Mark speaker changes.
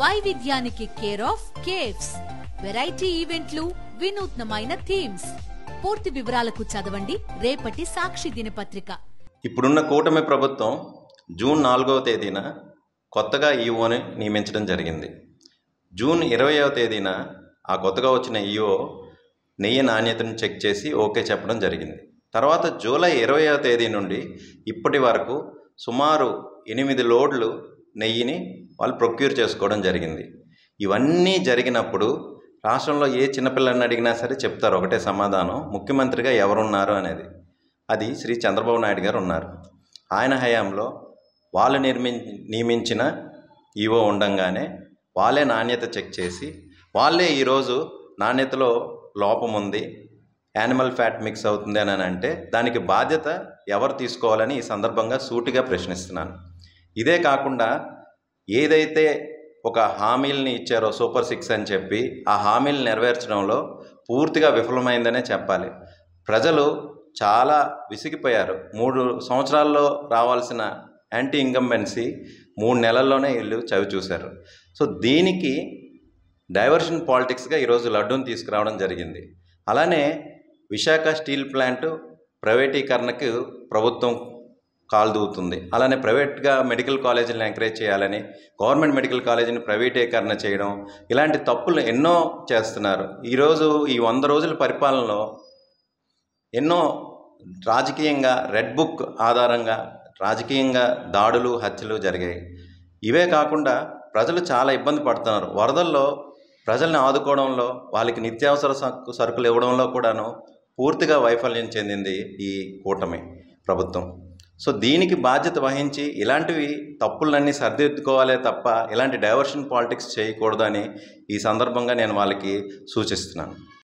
Speaker 1: వైవిధ్యానికి care of caves, variety ఈవెంట్లు, వినూత్నమైన థీమ్స్. పూర్తి వివరాలకు చదవండి రేపటి సాక్షి దినపత్రిక.
Speaker 2: ఇప్పుడున్న కూటమి ప్రభుత్వం జూన్ 4వ తేదీన కొత్తగా ఈఓని నియమించడం జరిగింది. జూన్ 20వ తేదీన ఆ కొత్తగా వచ్చిన ఈఓ నెయ్యి నాణ్యతను చెక్ చేసి ఓకే చెప్పడం జరిగింది. తర్వాత జూలై 20వ తేదీ నుండి ఇప్పటి వరకు సుమారు 8 లోడ్లు నెయ్యిని వాళ్ళు ప్రొక్యూర్ చేసుకోవడం జరిగింది. ఇవన్నీ జరిగినప్పుడు రాష్ట్రంలో ఏ చిన్నపిల్లని అడిగినా సరే చెప్తారు ఒకటే సమాధానం, ముఖ్యమంత్రిగా ఎవరున్నారు అనేది. అది శ్రీ చంద్రబాబు నాయుడు గారు ఉన్నారు. ఆయన హయాంలో వాళ్ళు నియమించిన ఈఓ ఉండంగానే వాళ్ళే నాణ్యత చెక్ చేసి వాళ్ళే ఈరోజు నాణ్యతలో లోపం ఉంది, యానిమల్ ఫ్యాట్ మిక్స్ అవుతుంది అని అంటే దానికి బాధ్యత ఎవరు తీసుకోవాలని ఈ సందర్భంగా సూటిగా ప్రశ్నిస్తున్నాను. ఇదే కాకుండా ఏదైతే ఒక హామీలని ఇచ్చారో సూపర్ 6 అని చెప్పి ఆ హామీలు నెరవేర్చడంలో పూర్తిగా విఫలమైందనే చెప్పాలి. ప్రజలు చాలా విసిగిపోయారు. 3 సంవత్సరాల్లో రావాల్సిన యాంటీ ఇంకంబెన్సీ 3 నెలల్లోనే వీళ్ళు చవి చూశారు. సో దీనికి డైవర్షన్ పాలిటిక్స్గా ఈరోజు లడ్డూని తీసుకురావడం జరిగింది. అలానే విశాఖ స్టీల్ ప్లాంట్ ప్రైవేటీకరణకు ప్రభుత్వం కాలు దూవుతుంది. అలానే ప్రైవేట్గా మెడికల్ కాలేజీలను ఎంకరేజ్ చేయాలని గవర్నమెంట్ మెడికల్ కాలేజీని ప్రైవేటీకరణ చేయడం, ఇలాంటి తప్పులు ఎన్నో చేస్తున్నారు. ఈరోజు ఈ 100 రోజుల పరిపాలనలో ఎన్నో రాజకీయంగా రెడ్ బుక్ ఆధారంగా రాజకీయంగా దాడులు, హత్యలు జరిగాయి. ఇవే కాకుండా ప్రజలు చాలా ఇబ్బంది పడుతున్నారు. వరదల్లో ప్రజల్ని ఆదుకోవడంలో, వాళ్ళకి నిత్యావసర సరుకులు ఇవ్వడంలో కూడాను పూర్తిగా వైఫల్యం చెందింది ఈ కూటమి ప్రభుత్వం. సో దీనికి బాధ్యత వహించి ఇలాంటివి తప్పులన్నీ సరిదిద్దుకోవాలే తప్ప ఇలాంటి డైవర్షన్ పాలిటిక్స్ చేయకూడదని ఈ సందర్భంగా నేను వాళ్ళకి సూచిస్తున్నాను.